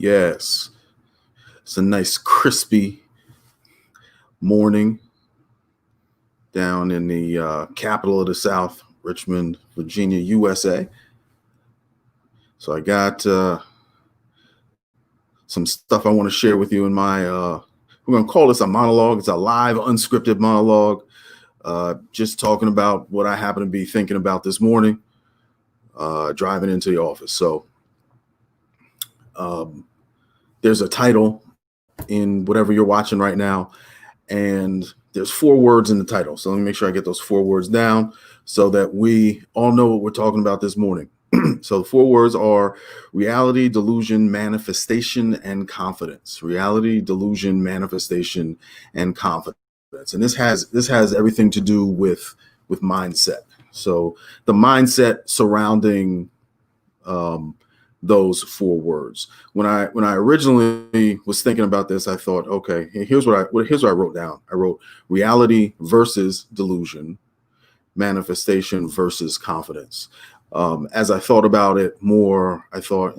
Yes, it's a nice crispy morning down in the capital of the South, Richmond, Virginia, USA. So I got some stuff I want to share with you in my, we're going to call this a monologue. It's a live, unscripted monologue, just talking about what I happen to be thinking about this morning, driving into the office. So there's a title in whatever you're watching right now, and there's 4 words in the title. So let me make sure I get those 4 words down so that we all know what we're talking about this morning. So the 4 words are reality, delusion, manifestation, and confidence. Reality, delusion, manifestation, and confidence. And this has everything to do with mindset. So the mindset surrounding those 4 words. When I originally was thinking about this, I thought, okay, here's what I wrote down. I wrote reality versus delusion, manifestation versus confidence. As I thought about it more, I thought,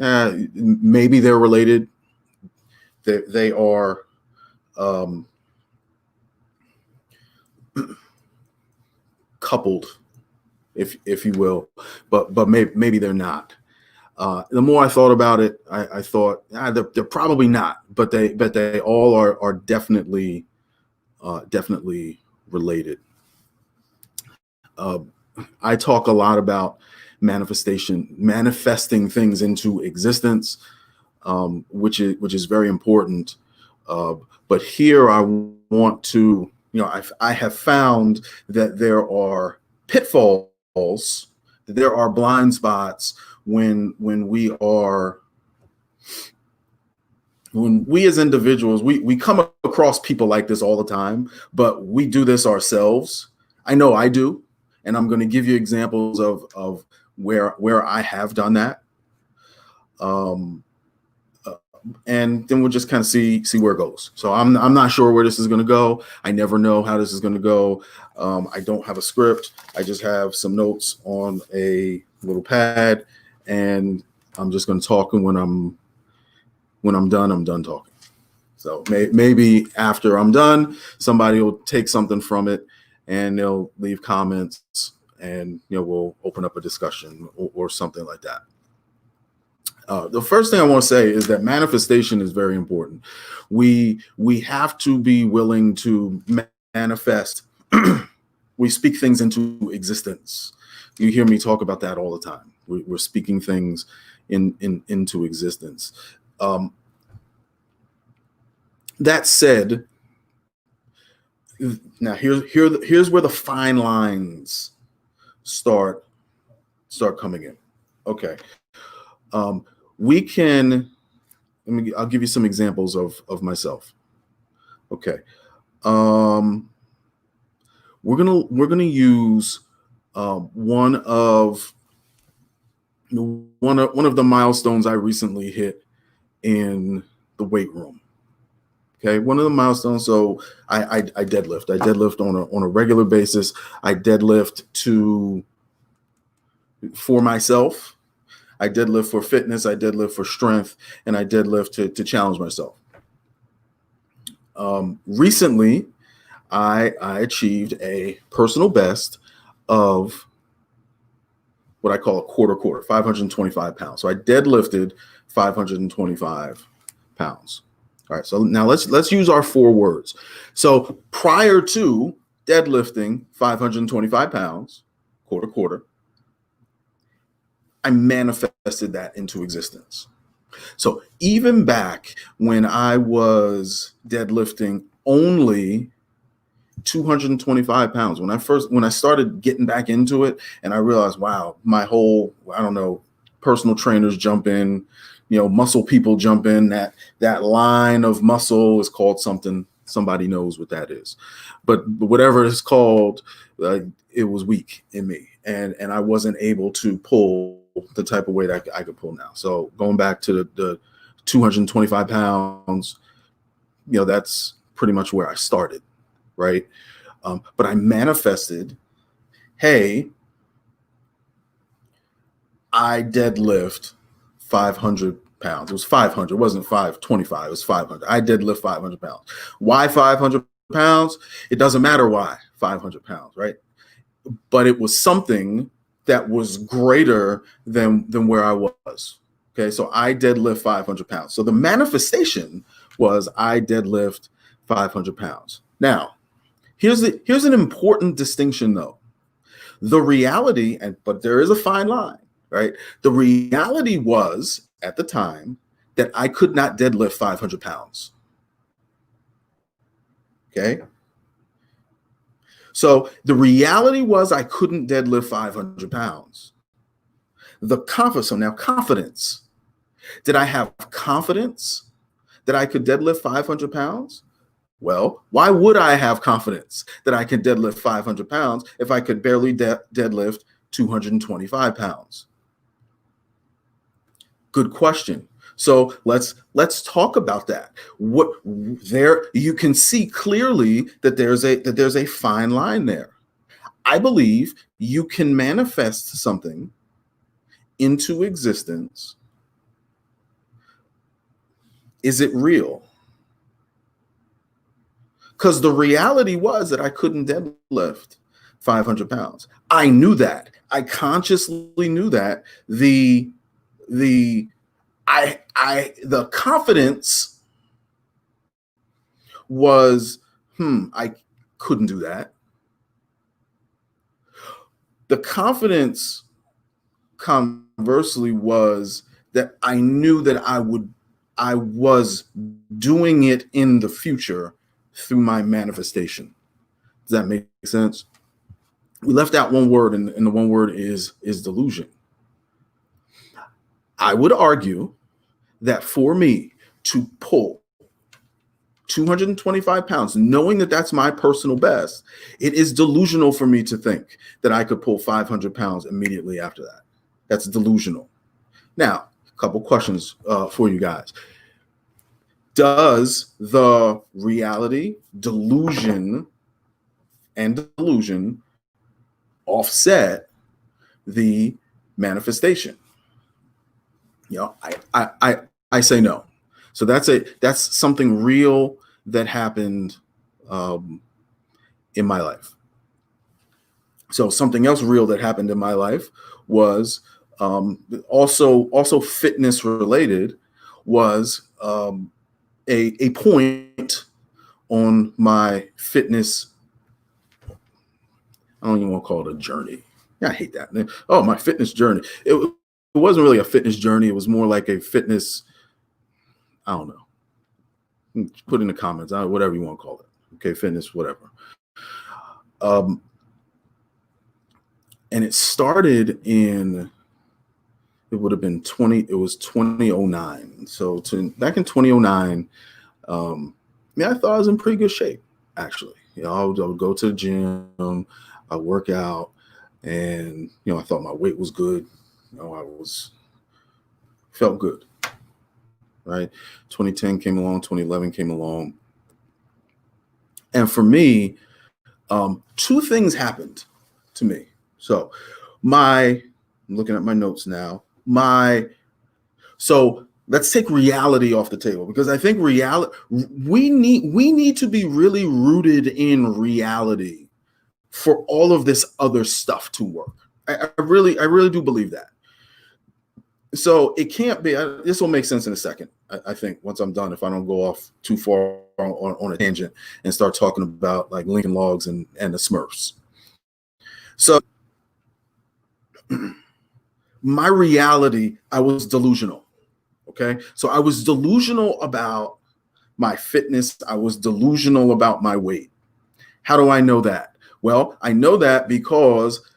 maybe they're related. They are coupled, if you will, but maybe they're not. The more I thought about it, I thought they're probably not, but they all are definitely related. I talk a lot about manifesting things into existence, which is very important. But here I want to, I have found that there are pitfalls, that there are blind spots when we as individuals, we come across people like this all the time, but we do this ourselves. I know I do. And I'm going to give you examples of where I have done that. And then we'll just kind of see where it goes. So I'm not sure where this is going to go. I never know how this is going to go. I don't have a script. I just have some notes on a little pad, and I'm just going to talk. And when I'm done talking. So maybe after I'm done, somebody will take something from it, and they'll leave comments, and we'll open up a discussion or something like that. The first thing I want to say is that manifestation is very important. We have to be willing to manifest. We speak things into existence. You hear me talk about that all the time. We're speaking things into existence. That said, now here's where the fine lines start coming in. Okay. I'll give you some examples of myself. Okay. We're gonna use one of the milestones I recently hit in the weight room. Okay, one of the milestones. So I deadlift. I deadlift on a regular basis. I deadlift for myself. I deadlift for fitness. I deadlift for strength, and I deadlift to challenge myself. Recently, I achieved a personal best of what I call a quarter, 525 pounds. So I deadlifted 525 pounds. All right, so now let's use our 4 words. So prior to deadlifting 525 pounds, quarter, I manifested that into existence. So even back when I was deadlifting only 225 pounds, when I started getting back into it, and I realized, wow, my whole, personal trainers jump in, muscle people jump in, that line of muscle is called something, somebody knows what that is, but whatever it's called, it was weak in me, and I wasn't able to pull the type of weight I could pull now. So going back to the 225 pounds, that's pretty much where I started, right? But I manifested, hey, I deadlift 500 pounds. It was 500. It wasn't 525. It was 500. I deadlift 500 pounds. Why 500 pounds? It doesn't matter why 500 pounds, right? But it was something that was greater than where I was. Okay, so I deadlift 500 pounds. So the manifestation was I deadlift 500 pounds. Now, here's an important distinction though. The reality, but there is a fine line, right? The reality was at the time that I could not deadlift 500 pounds. Okay. So the reality was I couldn't deadlift 500 pounds. So now confidence. Did I have confidence that I could deadlift 500 pounds? Well, why would I have confidence that I can deadlift 500 pounds if I could barely deadlift 225 pounds? Good question. So let's talk about that. You can see clearly that there's a fine line there. I believe you can manifest something into existence. Is it real? Because the reality was that I couldn't deadlift 500 pounds. I knew that. I consciously knew that. The confidence was, I couldn't do that. The confidence, conversely, was that I knew that I was doing it in the future through my manifestation. Does that make sense? We left out one word, and the one word is delusion. I would argue that for me to pull 225 pounds, knowing that that's my personal best, it is delusional for me to think that I could pull 500 pounds immediately after that. That's delusional. Now, a couple questions for you guys. Does the reality, delusion, and delusion offset the manifestation? I say no. So that's something real that happened in my life. So something else real that happened in my life was also fitness related, was a point on my fitness. I don't even want to call it a journey. Yeah, I hate that. Oh, my fitness journey. It wasn't really a fitness journey. It was more like a fitness, I don't know. Put in the comments, whatever you want to call it. Okay, fitness, whatever. And it started in, it would have been 2009. So back in 2009, I thought I was in pretty good shape, actually. I would go to the gym, I work out, and I thought my weight was good. Felt good. Right? 2010 came along, 2011 came along. And for me, two things happened to me. So I'm looking at my notes now. So let's take reality off the table, because I think we need to be really rooted in reality for all of this other stuff to work. I really do believe that. So it can't be, this will make sense in a second, I think, once I'm done, if I don't go off too far on a tangent and start talking about like Lincoln Logs and the Smurfs. So my reality, I was delusional. Okay. So I was delusional about my fitness. I was delusional about my weight. How do I know that? Well, I know that because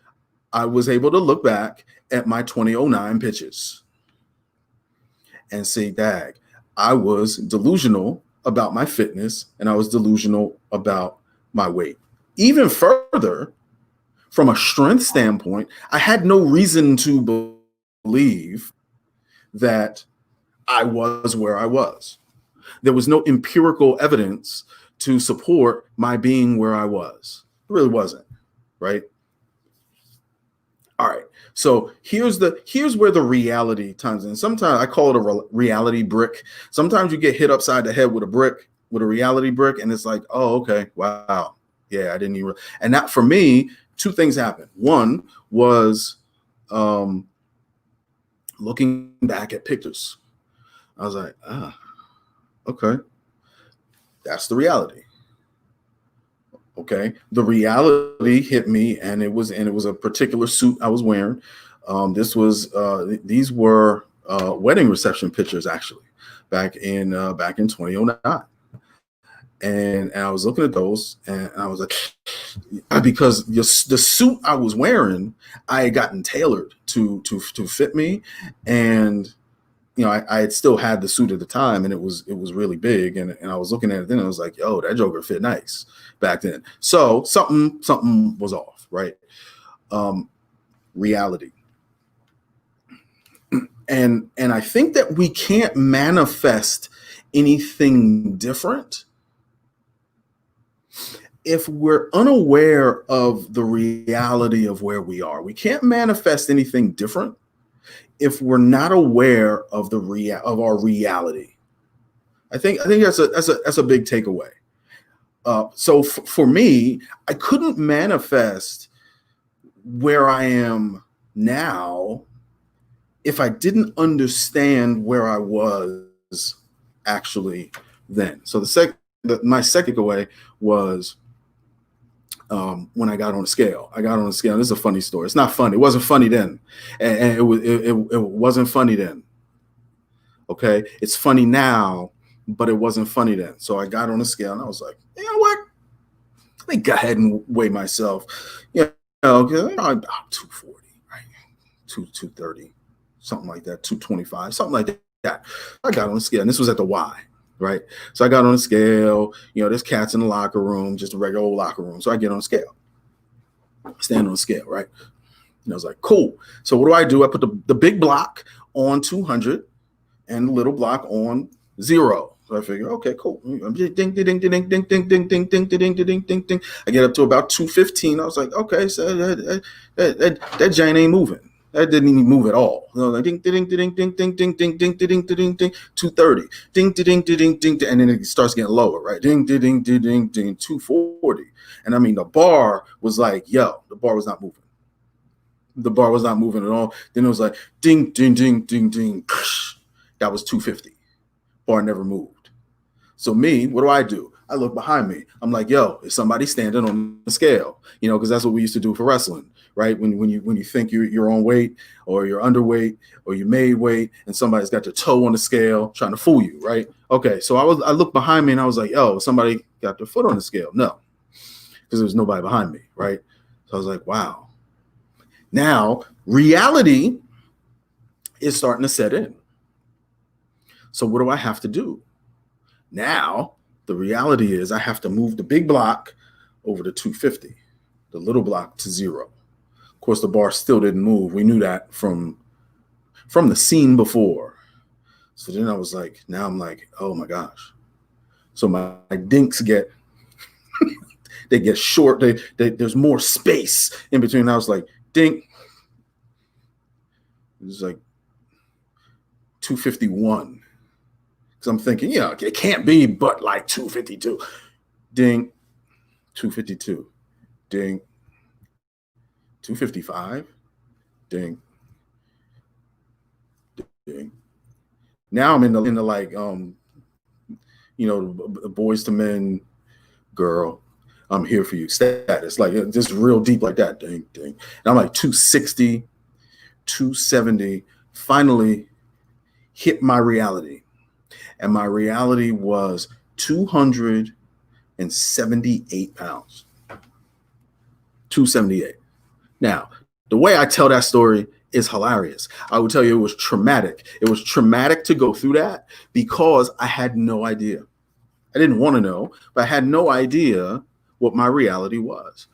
I was able to look back at my 2009 pitches and say, dag, I was delusional about my fitness and I was delusional about my weight. Even further, from a strength standpoint, I had no reason to believe that I was where I was. There was no empirical evidence to support my being where I was. It really wasn't, right? All right. So here's where the reality times in. Sometimes I call it a reality brick. Sometimes you get hit upside the head with a brick, with a reality brick, and it's like, oh, okay, wow, yeah, I didn't even. And that for me, two things happened. One was looking back at pictures. I was like, okay, that's the reality. Okay, the reality hit me, and it was a particular suit I was wearing. These were wedding reception pictures, actually, back in 2009. And I was looking at those, and I was like, because the suit I was wearing, I had gotten tailored to fit me, and I had still had the suit at the time, and it was really big, and I was looking at it then, and I was like, yo, that Joker fit nice back then. So something was off, right? Reality. And I think that we can't manifest anything different if we're unaware of the reality of where we are. We can't manifest anything different if we're not aware of of our reality. I think that's a big takeaway. So for me, I couldn't manifest where I am now if I didn't understand where I was actually then. So my second takeaway was when I got on the scale. This is a funny story. It's not funny. It wasn't funny then, and it wasn't funny then. Okay, it's funny now, but it wasn't funny then. So I got on the scale, and I was like, you know what? Let me go ahead and weigh myself. I'm 240, right? 230, something like that. 225, something like that. I got on the scale, and this was at the Y. Right. So I got on the scale, there's cats in the locker room, just a regular old locker room. So I get on the scale, stand on the scale. Right. And I was like, cool. So what do? I put the big block on 200 and the little block on 0. So I figure, okay, cool. Ding, ding, ding, ding, ding, ding, ding, ding, ding, ding, ding, ding, ding, ding. I get up to about 215. I was like, okay, so that giant ain't moving. That didn't even move at all. Like ding, ding, ding, ding, ding, ding, ding, ding, ding, ding, ding, 230. Ding, ding, ding, ding, and then it starts getting lower, right? Ding, ding, ding, ding, ding, 240. And I mean, the bar was like, the bar was not moving. The bar was not moving at all. Then it was like, ding, ding, ding, ding, ding. That was 250. Bar never moved. So me, what do? I look behind me. I'm like, yo, is somebody standing on the scale? Because that's what we used to do for wrestling, right? When you think you're on weight or you're underweight or you made weight and somebody's got their toe on the scale trying to fool you, right? Okay, so I looked behind me and I was like, yo, somebody got their foot on the scale. No, because there was nobody behind me, right? So I was like, wow. Now, reality is starting to set in. So what do I have to do? Now, the reality is I have to move the big block over to 250, the little block to 0. Of course, the bar still didn't move. We knew that from the scene before. So then I was like, now I'm like, oh my gosh. So my dinks get they get short. There's more space in between. I was like, dink. It was like 251. Because I'm thinking, it can't be but like 252. Ding. 252. Ding. 255. Ding. Ding. Now I'm in the like boys to men, girl, I'm here for you status, like just real deep like that. Ding, ding. And I'm like 260, 270. Finally hit my reality, and my reality was 278 pounds. 278. Now, the way I tell that story is hilarious. I would tell you it was traumatic. It was traumatic to go through that because I had no idea. I didn't want to know, but I had no idea what my reality was.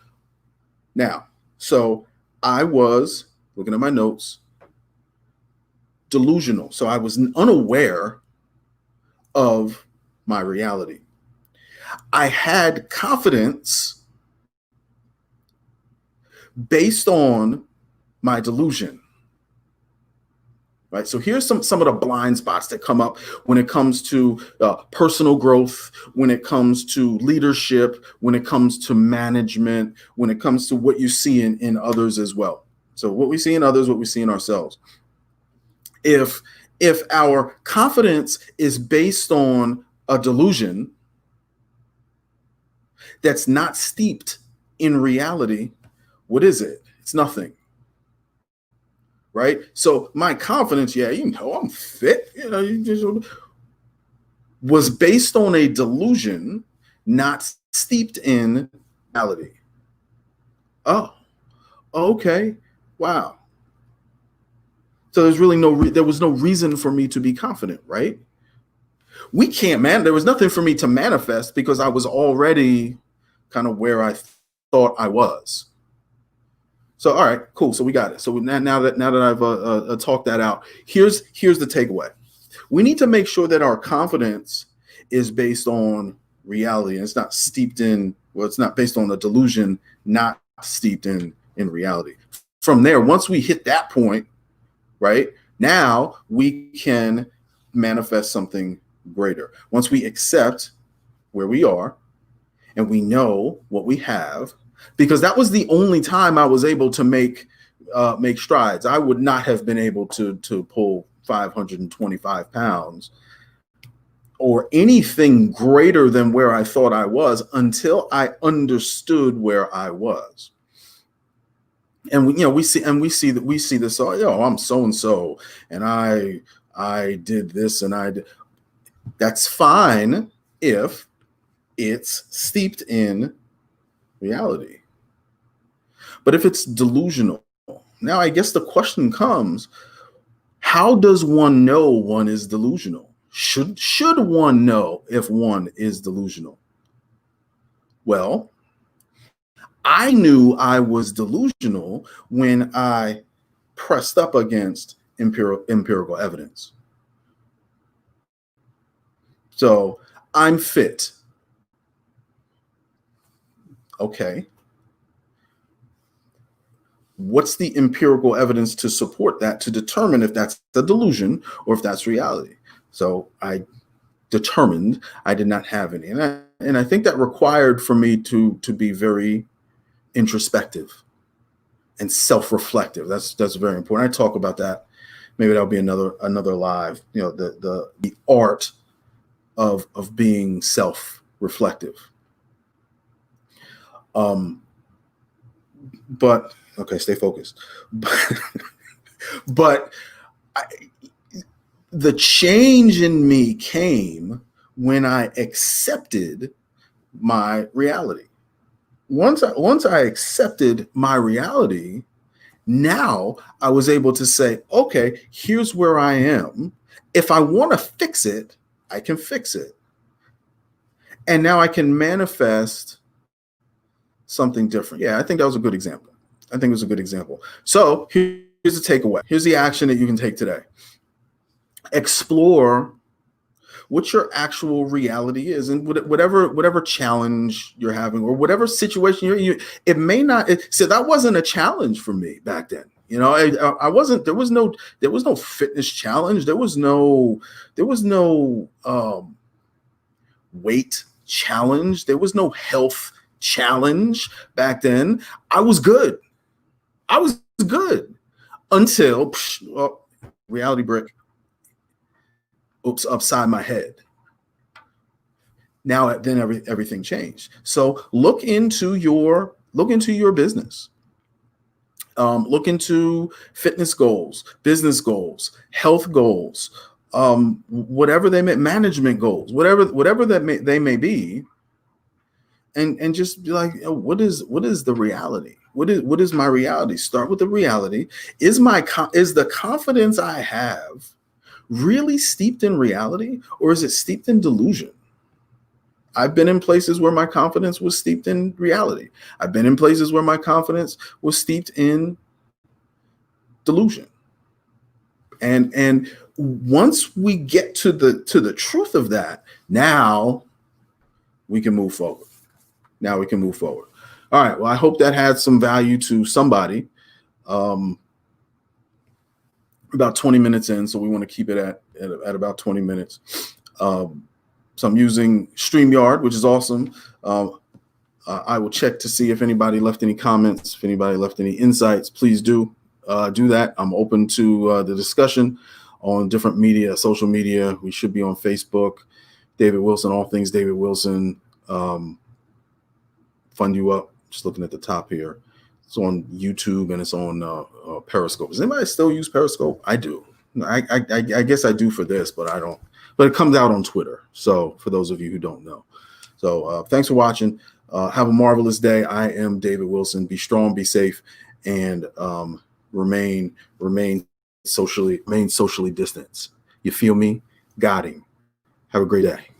Now, so I was looking at my notes, delusional. So I was unaware of my reality. I had confidence based on my delusion. Right. So here's some of the blind spots that come up when it comes to personal growth, when it comes to leadership, when it comes to management, when it comes to what you see in others as well. So what we see in others, what we see in ourselves. If our confidence is based on a delusion that's not steeped in reality, what is it? It's nothing. Right? So my confidence, yeah, I'm fit, you just was based on a delusion, not steeped in reality. Oh, okay. Wow. So there's really there was no reason for me to be confident, right? There was nothing for me to manifest because I was already kind of where I thought I was. So, all right, cool. So we got it. So now that I've talked that out, here's the takeaway. We need to make sure that our confidence is based on reality, and it's not steeped in. Well, it's not based on a delusion, not steeped in reality. From there, once we hit that point, right, now we can manifest something greater. Once we accept where we are, and we know what we have. Because that was the only time I was able to make strides. I would not have been able to pull 525 pounds or anything greater than where I thought I was until I understood where I was. And we see this. Oh, I'm so and so, and I did this, and I did. That's fine if it's steeped in reality. But if it's delusional, now I guess the question comes, how does one know one is delusional? Should one know if one is delusional? Well, I knew I was delusional when I pressed up against empirical evidence. So I'm fit. Okay. What's the empirical evidence to support that, to determine if that's the delusion or if that's reality? So I determined I did not have any. And I think that required for me to be very introspective and self-reflective. That's very important. I talk about that. Maybe that'll be another live, the art of being self-reflective. But okay, stay focused. But the change in me came when I accepted my reality. Once I accepted my reality, now I was able to say, okay, here's where I am. If I want to fix it, I can fix it. And now I can manifest something different. Yeah, I think that was a good example. So here's the takeaway. Here's the action that you can take today. Explore what your actual reality is, and whatever challenge you're having or whatever situation you're in. It may not. So that wasn't a challenge for me back then. I wasn't. There was no fitness challenge. There was no weight challenge. There was no health challenge back then. I was good until reality brick. Oops, upside my head. Now then everything changed. So look into your business. Look into fitness goals, business goals, health goals, whatever they may, management goals, whatever they may be, and just be like, what is the reality? What is my reality? Start with the reality. Is the confidence I have really steeped in reality, or is it steeped in delusion? I've been in places where my confidence was steeped in reality. I've been in places where my confidence was steeped in delusion. And once we get to the truth of that, now we can move forward. All right. Well, I hope that had some value to somebody. about 20 minutes in, so we want to keep it at about 20 minutes. So I'm using StreamYard, which is awesome. I will check to see if anybody left any comments, if anybody left any insights. Please do that. I'm open to the discussion on different media, social media. We should be on Facebook, David Wilson, All Things David Wilson. Fund You Up, just looking at the top here. It's on YouTube and it's on Periscope. Does anybody still use Periscope? I do. I guess I do for this, but I don't. But it comes out on Twitter. So for those of you who don't know. So thanks for watching. Have a marvelous day. I am David Wilson. Be strong, be safe, and remain socially distanced. You feel me? Got him. Have a great day.